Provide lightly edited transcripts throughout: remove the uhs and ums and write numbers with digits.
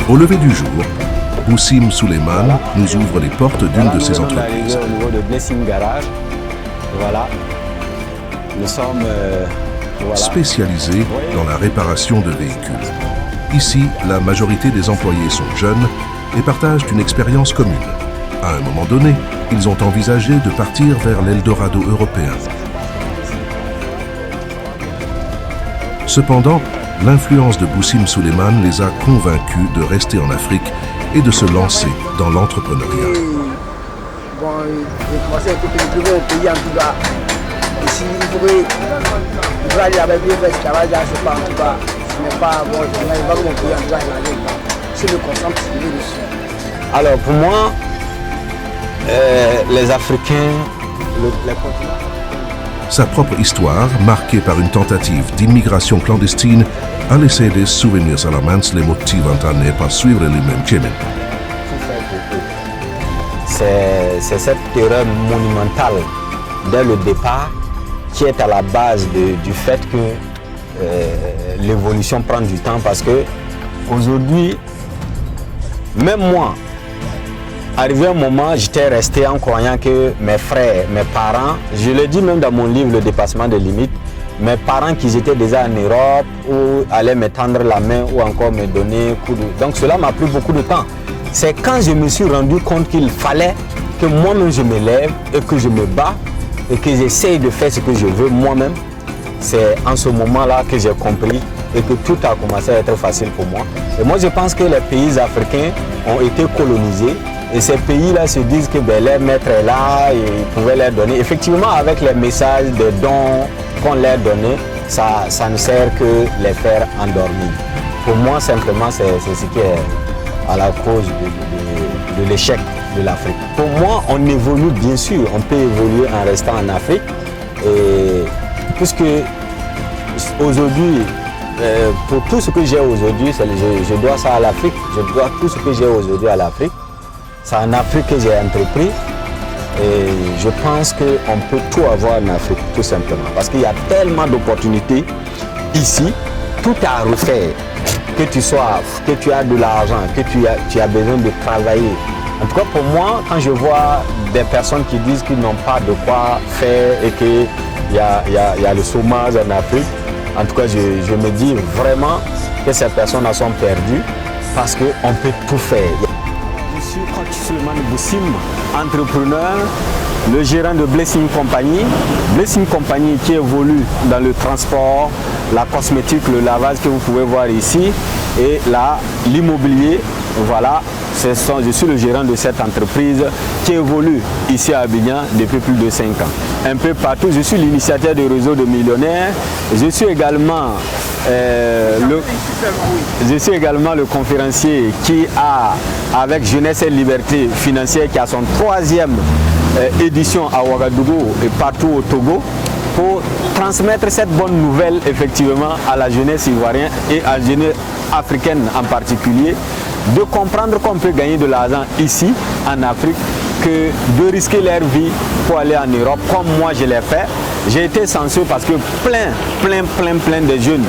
Au lever du jour, Boussim Souleymane nous ouvre les portes d'une de ses entreprises. Au niveau de Blessing Garage, voilà. Nous sommes spécialisés dans la réparation de véhicules. Ici, la majorité des employés sont jeunes et partagent une expérience commune. À un moment donné, ils ont envisagé de partir vers l'Eldorado européen. Cependant, l'influence de Boussim Souleymane les a convaincus de rester en Afrique et de se lancer dans l'entrepreneuriat. Bon, j'ai commencé à trouver un pays en tout cas. Ici, il faut aller là-bas, bien faire ce travail, là, c'est pas en tout cas. Ce n'est pas bon, je n'arrive pas mon pays en tout cas, je me concentre sur lui dessus. Alors pour moi, les Africains, les continents. Sa propre histoire, marquée par une tentative d'immigration clandestine, a laissé des souvenirs alarmants les motivant à ne pas suivre les mêmes chemins. C'est cette erreur monumentale dès le départ qui est à la base du fait que l'évolution prend du temps, parce que aujourd'hui, même moi, arrivé un moment, j'étais resté en croyant que mes frères, mes parents, je le dis même dans mon livre Le dépassement des limites, mes parents qui étaient déjà en Europe ou allaient me tendre la main ou encore me donner coup de... Donc cela m'a pris beaucoup de temps. C'est quand je me suis rendu compte qu'il fallait que moi-même je me lève et que je me bats et que j'essaye de faire ce que je veux moi-même. C'est en ce moment-là que j'ai compris et que tout a commencé à être facile pour moi. Et moi je pense que les pays africains ont été colonisés. Et ces pays-là se disent que leur maître est là et ils pouvaient leur donner. Effectivement, avec les messages de dons qu'on leur donnait, ça ne sert que les faire endormir. Pour moi, simplement, c'est ce qui est à la cause de l'échec de l'Afrique. Pour moi, on évolue, bien sûr, on peut évoluer en restant en Afrique. Et puisque aujourd'hui, pour tout ce que j'ai aujourd'hui, je dois ça à l'Afrique. Je dois tout ce que j'ai aujourd'hui à l'Afrique. C'est en Afrique que j'ai entrepris et je pense qu'on peut tout avoir en Afrique, tout simplement. Parce qu'il y a tellement d'opportunités ici, tout à refaire, que tu as de l'argent, que tu as besoin de travailler. En tout cas, pour moi, quand je vois des personnes qui disent qu'ils n'ont pas de quoi faire et qu'il y a le chômage en Afrique, en tout cas, je me dis vraiment que ces personnes sont perdues parce qu'on peut tout faire. Je suis coach Souleymane Boussim, entrepreneur, le gérant de Blessing Company. Blessing Company qui évolue dans le transport, la cosmétique, le lavage que vous pouvez voir ici et là, l'immobilier. Voilà, je suis le gérant de cette entreprise qui évolue ici à Abidjan depuis plus de 5 ans. Un peu partout, je suis l'initiateur du réseau de millionnaires. Je suis également le conférencier qui a, avec Jeunesse et Liberté Financière, qui a son 3e édition à Ouagadougou et partout au Togo, pour transmettre cette bonne nouvelle effectivement à la jeunesse ivoirienne et à la jeunesse africaine en particulier, de comprendre qu'on peut gagner de l'argent ici en Afrique, que de risquer leur vie pour aller en Europe, comme moi je l'ai fait. J'ai été censé parce que plein de jeunes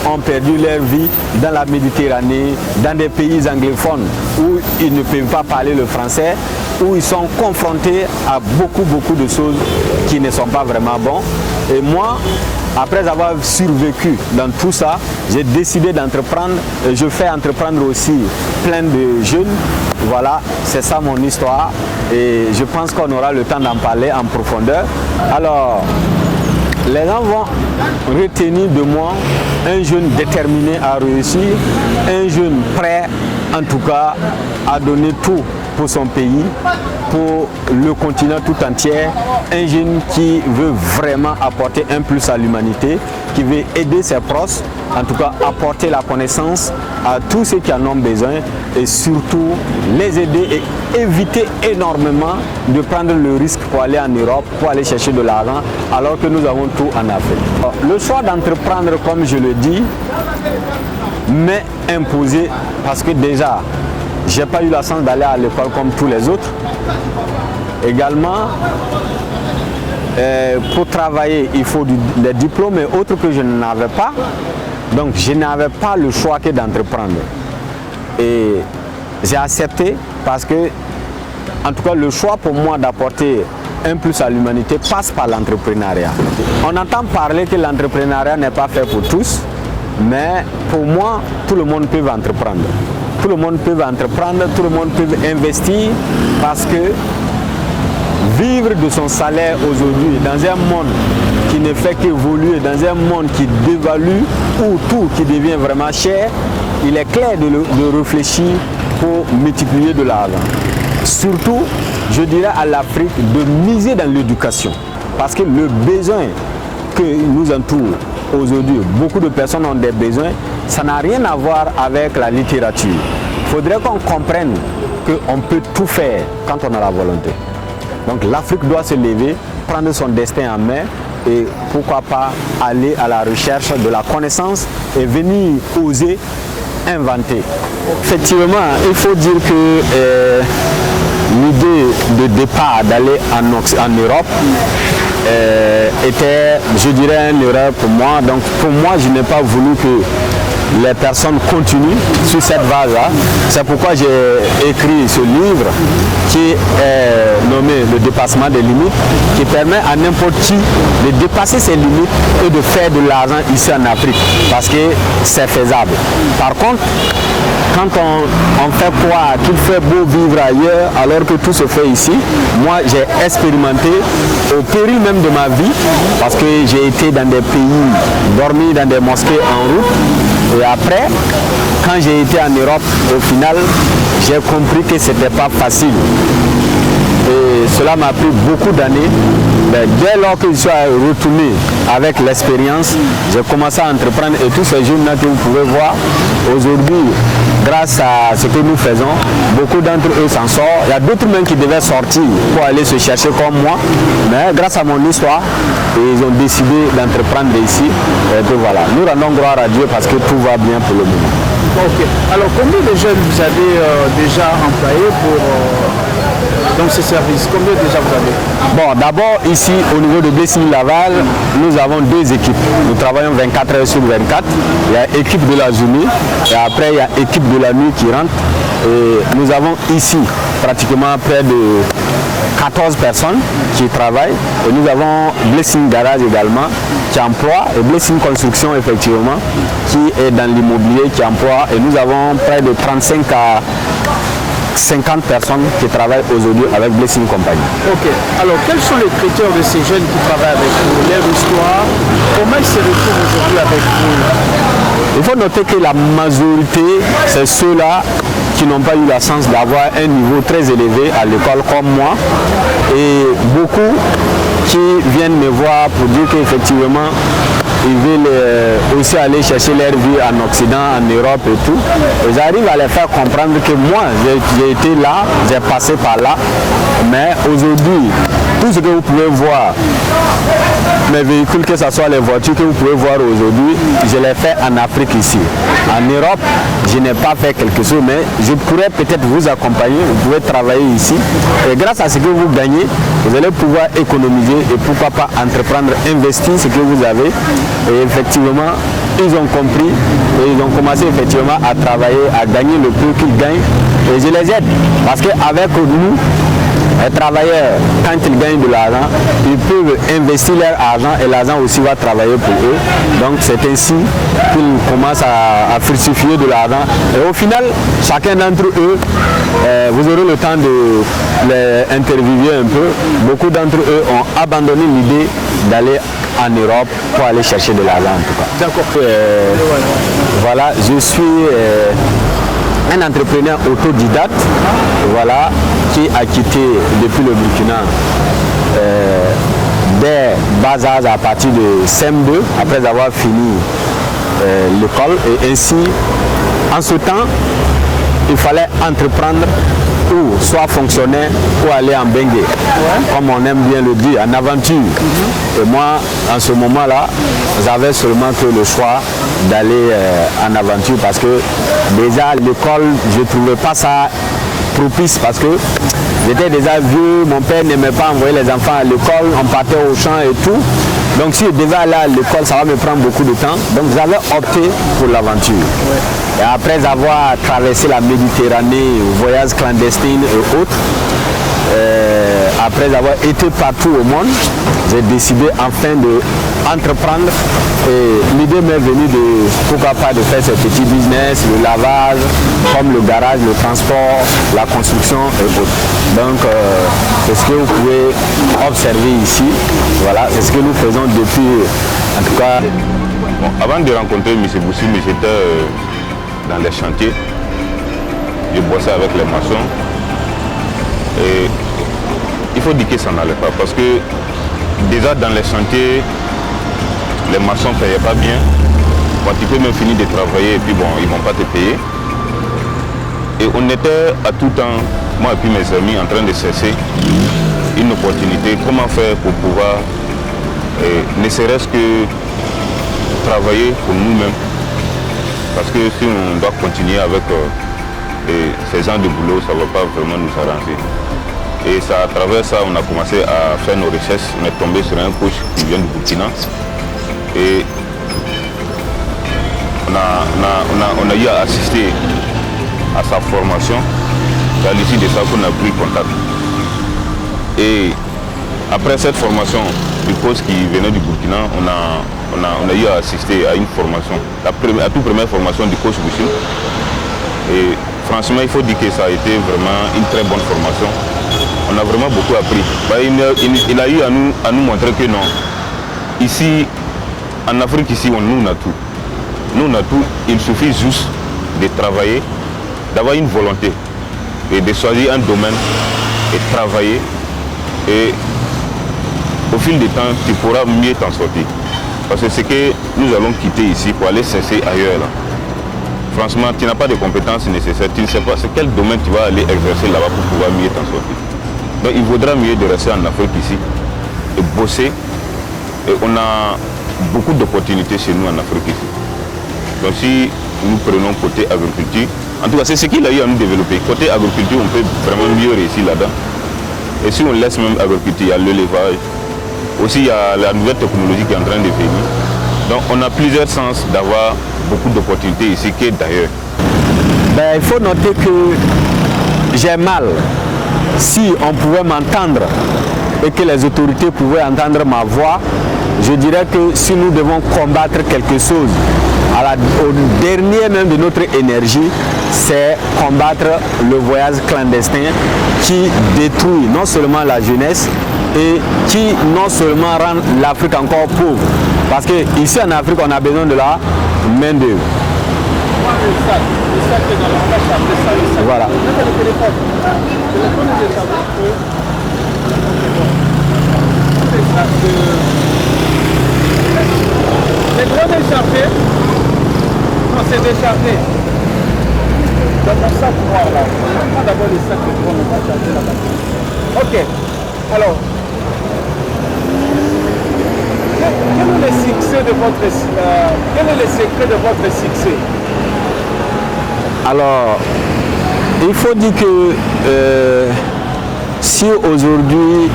ont perdu leur vie dans la Méditerranée, dans des pays anglophones où ils ne peuvent pas parler le français, où ils sont confrontés à beaucoup de choses qui ne sont pas vraiment bonnes. Et moi, après avoir survécu dans tout ça, j'ai décidé d'entreprendre. Je fais entreprendre aussi plein de jeunes. Voilà, c'est ça mon histoire. Et je pense qu'on aura le temps d'en parler en profondeur. Alors, les gens vont retenir de moi un jeune déterminé à réussir, un jeune prêt en tout cas à donner tout pour son pays, pour le continent tout entier, un jeune qui veut vraiment apporter un plus à l'humanité, qui veut aider ses proches, en tout cas apporter la connaissance à tous ceux qui en ont besoin et surtout les aider et éviter énormément de prendre le risque pour aller en Europe, pour aller chercher de l'argent, alors que nous avons tout en Afrique. Le choix d'entreprendre, comme je le dis, m'est imposé parce que déjà, j'ai pas eu la chance d'aller à l'école comme tous les autres. Également, pour travailler, il faut des diplômes et autres que je n'avais pas. Donc, je n'avais pas le choix que d'entreprendre. Et j'ai accepté parce que, en tout cas, le choix pour moi d'apporter un plus à l'humanité passe par l'entrepreneuriat. On entend parler que l'entrepreneuriat n'est pas fait pour tous, mais pour moi, tout le monde peut entreprendre. Tout le monde peut entreprendre, tout le monde peut investir parce que vivre de son salaire aujourd'hui dans un monde qui ne fait qu'évoluer, dans un monde qui dévalue ou tout qui devient vraiment cher, il est clair de réfléchir pour multiplier de l'argent. Surtout, je dirais à l'Afrique de miser dans l'éducation. Parce que le besoin que nous entoure aujourd'hui, beaucoup de personnes ont des besoins, ça n'a rien à voir avec la littérature. Il faudrait qu'on comprenne qu'on peut tout faire quand on a la volonté. Donc l'Afrique doit se lever, prendre son destin en main et pourquoi pas aller à la recherche de la connaissance et venir oser inventer. Effectivement, il faut dire que l'idée de départ d'aller en Europe était, je dirais, une erreur pour moi. Donc pour moi, je n'ai pas voulu que les personnes continuent sur cette base-là. C'est pourquoi j'ai écrit ce livre qui est nommé Le dépassement des limites, qui permet à n'importe qui de dépasser ses limites et de faire de l'argent ici en Afrique, parce que c'est faisable. Par contre, quand on fait croire qu'il fait beau vivre ailleurs alors que tout se fait ici, moi j'ai expérimenté au péril même de ma vie, parce que j'ai été dans des pays, dormi dans des mosquées en route, et après, quand j'ai été en Europe, au final, j'ai compris que ce n'était pas facile. Et cela m'a pris beaucoup d'années. Mais dès lors que je suis retourné avec l'expérience, j'ai commencé à entreprendre et tous ces jeunes-là que vous pouvez voir, aujourd'hui, grâce à ce que nous faisons, beaucoup d'entre eux s'en sortent. Il y a d'autres même qui devaient sortir pour aller se chercher comme moi, mais grâce à mon histoire, ils ont décidé d'entreprendre ici. Et puis voilà, nous rendons gloire à Dieu parce que tout va bien pour le moment. Ok. Alors combien de jeunes vous avez déjà employés pour donc ces services? Combien déjà vous avez? Bon, d'abord ici au niveau de Blessing Laval, nous avons deux équipes. Nous travaillons 24 heures sur 24. Il y a équipe de la journée et après il y a équipe de la nuit qui rentre. Et nous avons ici pratiquement près de 14 personnes qui travaillent. Et nous avons Blessing Garage également qui emploie, et Blessing Construction effectivement qui est dans l'immobilier qui emploie. Et nous avons près de 35 à 50 personnes qui travaillent aujourd'hui avec Blessing Company. Ok. Alors, quels sont les critères de ces jeunes qui travaillent avec vous? Leur histoire, comment ils se retrouvent aujourd'hui avec vous? Il faut noter que la majorité, c'est ceux-là qui n'ont pas eu la chance d'avoir un niveau très élevé à l'école comme moi. Et beaucoup qui viennent me voir pour dire qu'effectivement, ils veulent aussi aller chercher leur vie en Occident, en Europe et tout. Et j'arrive à les faire comprendre que moi, j'ai été là, j'ai passé par là. Mais aujourd'hui, tout ce que vous pouvez voir, mes véhicules, que ce soit les voitures que vous pouvez voir aujourd'hui, je les fais en Afrique ici. En Europe, je n'ai pas fait quelque chose, mais je pourrais peut-être vous accompagner, vous pouvez travailler ici. Et grâce à ce que vous gagnez, vous allez pouvoir économiser et pourquoi pas entreprendre, investir ce que vous avez. Et effectivement, ils ont compris et ils ont commencé effectivement à travailler, à gagner le peu qu'ils gagnent. Et je les aide parce qu'avec nous, les travailleurs, quand ils gagnent de l'argent, ils peuvent investir leur argent et l'argent aussi va travailler pour eux. Donc c'est ainsi qu'ils commencent à fructifier de l'argent. Et au final, chacun d'entre eux, vous aurez le temps de les interviewer un peu. Beaucoup d'entre eux ont abandonné l'idée d'aller en Europe pour aller chercher de l'argent en tout cas. D'accord. Voilà, je suis un entrepreneur autodidacte, voilà, qui a quitté depuis le Burkina dès bas âge à partir de CM2, après avoir fini l'école. Et ainsi, en ce temps, il fallait entreprendre ou soit fonctionnaire ou aller en bengue, comme on aime bien le dire, en aventure. Et moi, en ce moment-là, j'avais seulement que le choix d'aller en aventure parce que déjà l'école, je ne trouvais pas ça propice parce que j'étais déjà vieux, mon père n'aimait pas envoyer les enfants à l'école, on partait au champ et tout. Donc si je devais aller à l'école, ça va me prendre beaucoup de temps. Donc j'avais opté pour l'aventure. Et après avoir traversé la Méditerranée, voyages clandestins et autres, après avoir été partout au monde, j'ai décidé enfin d'entreprendre et l'idée m'est venue de, pourquoi pas, de faire ce petit business, le lavage, comme le garage, le transport, la construction et autres. Donc c'est ce que vous pouvez observer ici. Voilà, c'est ce que nous faisons depuis, en tout cas. Bon, avant de rencontrer M. Boussimi, j'étais dans les chantiers. Je bossais avec les maçons. Et il faut dire que ça n'allait pas parce que déjà dans les chantiers, les maçons ne payaient pas bien. Quand tu peux même finir de travailler et puis bon, ils ne vont pas te payer. Et on était à tout temps, moi et puis mes amis, en train de chercher une opportunité, comment faire pour pouvoir, ne serait-ce que travailler pour nous-mêmes. Parce que si on doit continuer avec ces gens de boulot, ça ne va pas vraiment nous arranger. Et ça, à travers ça, on a commencé à faire nos recherches. On est tombé sur un coach qui vient du Burkina. Et on a eu à assister à sa formation. C'est à l'issue de ça qu'on a pris contact. Et après cette formation du coach qui venait du Burkina, on a eu à assister à une formation, la toute première formation du coach Boussimi. Et franchement, il faut dire que ça a été vraiment une très bonne formation. On a vraiment beaucoup appris. Il a eu à nous montrer que non. Ici, en Afrique, ici, nous, on a tout. Nous, on a tout. Il suffit juste de travailler, d'avoir une volonté et de choisir un domaine et travailler. Et au fil du temps, tu pourras mieux t'en sortir. Parce que ce que nous allons quitter ici pour aller chercher ailleurs, là. Franchement, tu n'as pas de compétences nécessaires. Tu ne sais pas quel domaine tu vas aller exercer là-bas pour pouvoir mieux t'en sortir. Donc il vaudra mieux de rester en Afrique ici et bosser. Et on a beaucoup d'opportunités chez nous en Afrique ici. Donc si nous prenons côté agriculture, en tout cas c'est ce qu'il a eu à nous développer. Côté agriculture, on peut vraiment mieux réussir là-dedans. Et si on laisse même agriculture, il y a l'élevage. Aussi il y a la nouvelle technologie qui est en train de venir. Donc on a plusieurs chances d'avoir beaucoup d'opportunités ici que d'ailleurs. Ben, il faut noter que j'ai mal. Si on pouvait m'entendre et que les autorités pouvaient entendre ma voix, je dirais que si nous devons combattre quelque chose au dernier même de notre énergie, c'est combattre le voyage clandestin qui détruit non seulement la jeunesse et qui non seulement rend l'Afrique encore pauvre. Parce qu'ici en Afrique, on a besoin de la main-d'œuvre. Voilà. Les drones est chargé. Non, c'est déchargé. Dans mon sac noir là. On prend d'abord les sacs de drones, on va charger la batterie. Ok. Alors, quel est le succès de votre quel est le secret de votre succès? Alors, il faut dire que si aujourd'hui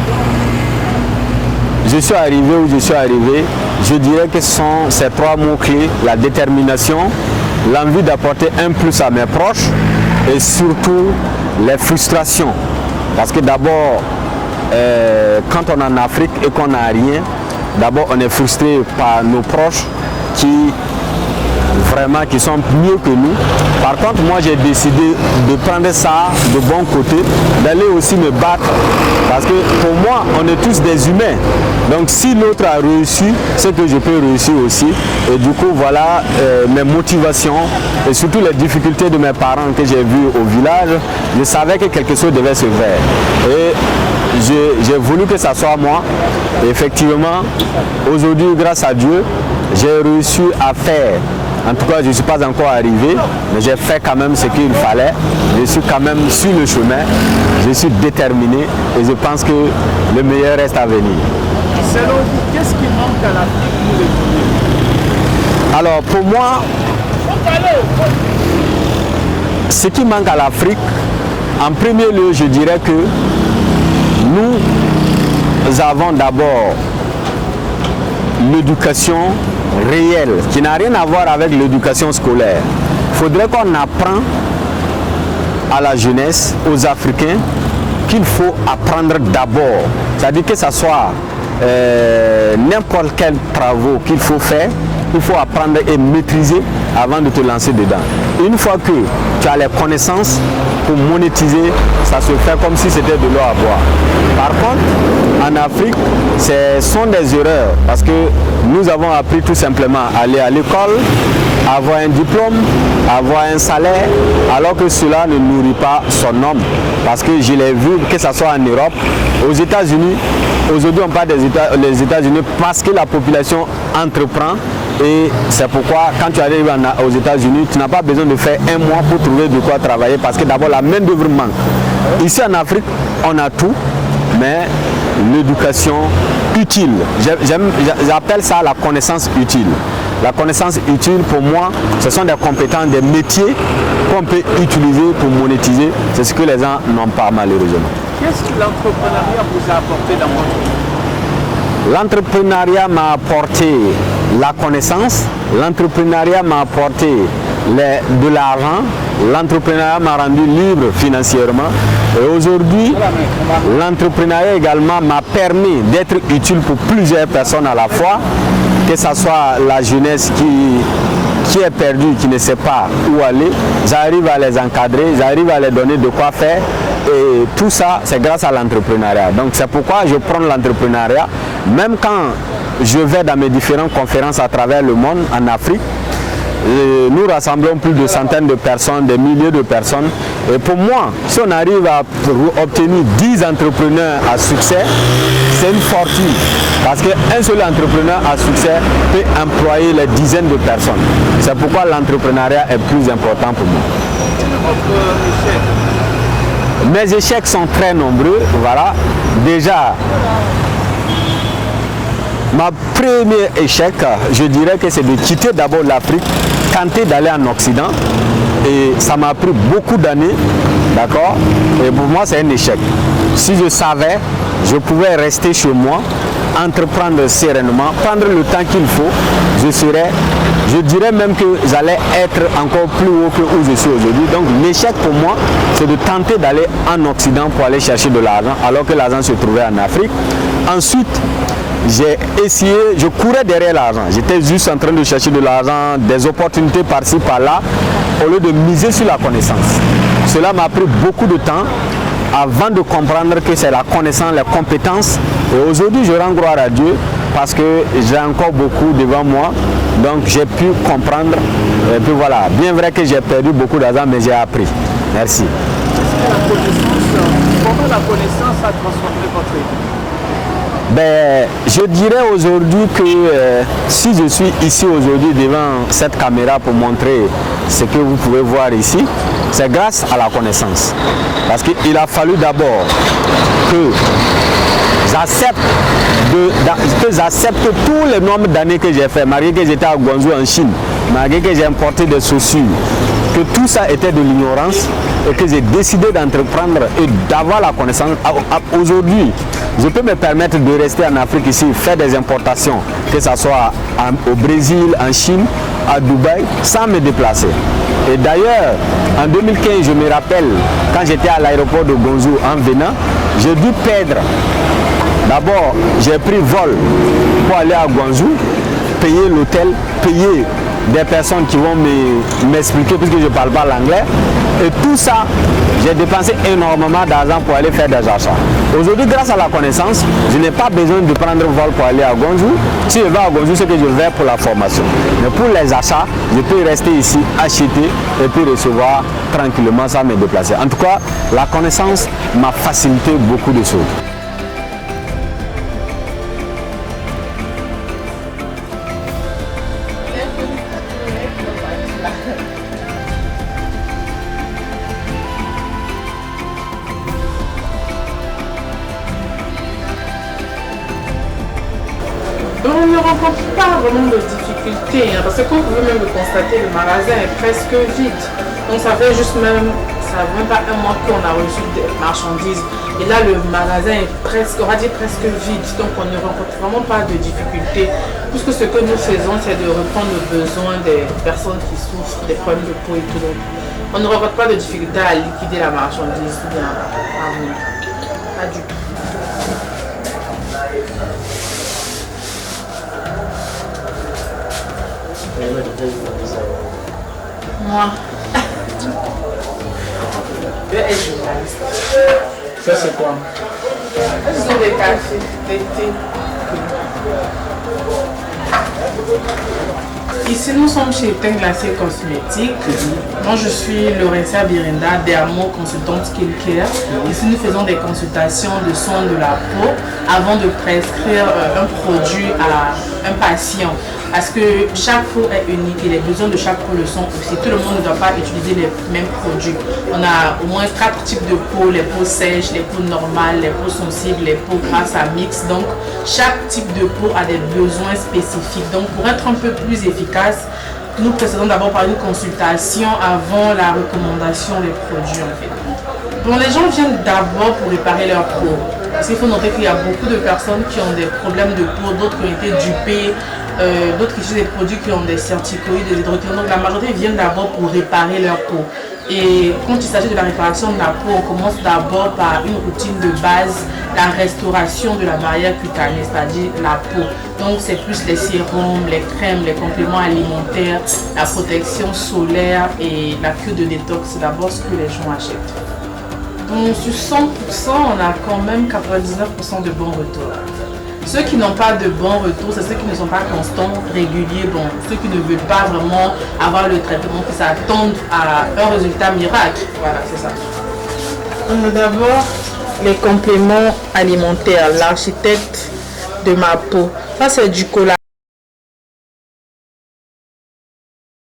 je suis arrivé où je suis arrivé, je dirais que ce sont ces trois mots-clés: la détermination, l'envie d'apporter un plus à mes proches et surtout les frustrations. Parce que d'abord, quand on est en Afrique et qu'on n'a rien, d'abord on est frustré par nos proches qui sont mieux que nous. Par contre, moi j'ai décidé de prendre ça de bon côté, d'aller aussi me battre, parce que pour moi on est tous des humains. Donc si l'autre a réussi, c'est que je peux réussir aussi. Et du coup voilà mes motivations et surtout les difficultés de mes parents que j'ai vues au village. Je savais que quelque chose devait se faire et j'ai voulu que ça soit moi. Et effectivement, aujourd'hui, grâce à Dieu, j'ai réussi à faire. En tout cas, je ne suis pas encore arrivé, mais j'ai fait quand même ce qu'il fallait. Je suis quand même sur le chemin, je suis déterminé et je pense que le meilleur reste à venir. Selon vous, qu'est-ce qui manque à l'Afrique pour les? Alors pour moi, ce qui manque à l'Afrique, en premier lieu, je dirais que nous avons d'abord l'éducation réelle, qui n'a rien à voir avec l'éducation scolaire. Il faudrait qu'on apprenne à la jeunesse, aux Africains, qu'il faut apprendre d'abord. C'est-à-dire que ce soit n'importe quel travaux qu'il faut faire, il faut apprendre et maîtriser avant de te lancer dedans. Une fois que tu as les connaissances pour monétiser, ça se fait comme si c'était de l'eau à boire. Par contre, en Afrique, ce sont des erreurs parce que nous avons appris tout simplement à aller à l'école, avoir un diplôme, avoir un salaire, alors que cela ne nourrit pas son homme. Parce que je l'ai vu, que ce soit en Europe, aux États-Unis, aujourd'hui on parle des États-Unis parce que la population entreprend. Et c'est pourquoi quand tu arrives aux États-Unis, tu n'as pas besoin de faire un mois pour trouver de quoi travailler parce que d'abord la main d'œuvre manque. Ici en Afrique, on a tout, mais l'éducation utile, j'appelle ça la connaissance utile. La connaissance utile pour moi, ce sont des compétences, des métiers qu'on peut utiliser pour monétiser. C'est ce que les gens n'ont pas malheureusement. Qu'est-ce que l'entrepreneuriat vous a apporté dans votre vie? L'entrepreneuriat m'a apporté la connaissance, l'entrepreneuriat m'a apporté de l'argent, l'entrepreneuriat m'a rendu libre financièrement et aujourd'hui l'entrepreneuriat également m'a permis d'être utile pour plusieurs personnes à la fois, que ce soit la jeunesse qui est perdue, qui ne sait pas où aller, j'arrive à les encadrer, j'arrive à les donner de quoi faire et tout ça c'est grâce à l'entrepreneuriat. Donc c'est pourquoi je prends l'entrepreneuriat, même quand je vais dans mes différentes conférences à travers le monde, en Afrique, nous rassemblons plus de centaines de personnes, des milliers de personnes. Et pour moi, si on arrive à obtenir 10 entrepreneurs à succès, c'est une fortune. Parce qu'un seul entrepreneur à succès peut employer les dizaines de personnes. C'est pourquoi l'entrepreneuriat est plus important pour moi. Mes échecs sont très nombreux. Voilà. Déjà, ma premier échec, je dirais que c'est de quitter d'abord l'Afrique, tenter d'aller en Occident. Et ça m'a pris beaucoup d'années, d'accord? Et pour moi, c'est un échec. Si je savais, je pouvais rester chez moi, entreprendre sereinement, prendre le temps qu'il faut, je dirais même que j'allais être encore plus haut que où je suis aujourd'hui. Donc l'échec pour moi, c'est de tenter d'aller en Occident pour aller chercher de l'argent, alors que l'argent se trouvait en Afrique. Ensuite, j'ai essayé, je courais derrière l'argent. J'étais juste en train de chercher de l'argent, des opportunités par-ci, par-là, au lieu de miser sur la connaissance. Cela m'a pris beaucoup de temps avant de comprendre que c'est la connaissance, les compétences. Et aujourd'hui, je rends gloire à Dieu parce que j'ai encore beaucoup devant moi. Donc, j'ai pu comprendre. Et puis voilà, bien vrai que j'ai perdu beaucoup d'argent, mais j'ai appris. Merci. Comment la connaissance a transformé votre vie? Ben, je dirais aujourd'hui que si je suis ici aujourd'hui devant cette caméra pour montrer ce que vous pouvez voir ici, c'est grâce à la connaissance. Parce qu'il a fallu d'abord que j'accepte tous les nombres d'années que j'ai fait, malgré que j'étais à Guangzhou en Chine, malgré que j'ai importé des chaussures, que tout ça était de l'ignorance et que j'ai décidé d'entreprendre et d'avoir la connaissance. Aujourd'hui, je peux me permettre de rester en Afrique ici, faire des importations, que ce soit au Brésil, en Chine, à Dubaï, sans me déplacer. Et d'ailleurs, en 2015, je me rappelle, quand j'étais à l'aéroport de Guangzhou en venant, j'ai dû perdre. D'abord, j'ai pris vol pour aller à Guangzhou, payer l'hôtel, payer des personnes qui vont m'expliquer puisque je ne parle pas l'anglais. Et tout ça, j'ai dépensé énormément d'argent pour aller faire des achats. Aujourd'hui, grâce à la connaissance, je n'ai pas besoin de prendre vol pour aller à Guangzhou. Si je vais à Guangzhou, c'est que je vais pour la formation. Mais pour les achats, je peux rester ici, acheter et puis recevoir tranquillement sans me déplacer. En tout cas, la connaissance m'a facilité beaucoup de choses. On ne rencontre pas vraiment de difficultés, hein, parce que comme vous pouvez même le constater, le magasin est presque vide. Donc ça fait juste même, ça ne même pas un mois qu'on a reçu des marchandises. Et là, le magasin est presque, on va dire presque vide. Donc on ne rencontre vraiment pas de difficultés puisque ce que nous faisons, c'est de répondre aux besoins des personnes qui souffrent des problèmes de peau et tout. Donc, on ne rencontre pas de difficulté à liquider la marchandise ou bien à vendre. Pas du tout. Moi. Ça c'est quoi? Ce sont des cafés, des thés. Ici, nous sommes chez Teint Glacé Cosmétique. Moi, je suis Laurencia Birinda, dermo consultante skincare. Ici, nous faisons des consultations de soins de la peau avant de prescrire un produit à un patient. Parce que chaque peau est unique et les besoins de chaque peau le sont aussi. Tout le monde ne doit pas utiliser les mêmes produits. On a au moins 4 types de peau, les peaux sèches, les peaux normales, les peaux sensibles, les peaux grasses à mix. Donc chaque type de peau a des besoins spécifiques. Donc pour être un peu plus efficace, nous procédons d'abord par une consultation avant la recommandation des produits en fait. Bon, les gens viennent d'abord pour réparer leur peau. Parce qu'il faut noter qu'il y a beaucoup de personnes qui ont des problèmes de peau, d'autres qui ont été dupées, d'autres qui utilisent des produits qui ont des corticoïdes, des hydroquinones. Donc la majorité viennent d'abord pour réparer leur peau. Et quand il s'agit de la réparation de la peau, on commence d'abord par une routine de base, la restauration de la barrière cutanée, c'est-à-dire la peau. Donc c'est plus les sérums, les crèmes, les compléments alimentaires, la protection solaire et la cure de détox. C'est d'abord ce que les gens achètent. Donc sur 100%, on a quand même 99% de bons retours. Ceux qui n'ont pas de bons retours, c'est ceux qui ne sont pas constants, réguliers, bon, ceux qui ne veulent pas vraiment avoir le traitement, qui s'attendent à un résultat miracle. Voilà, c'est ça. On a d'abord les compléments alimentaires, l'architecte de ma peau. Ça, c'est du collagène.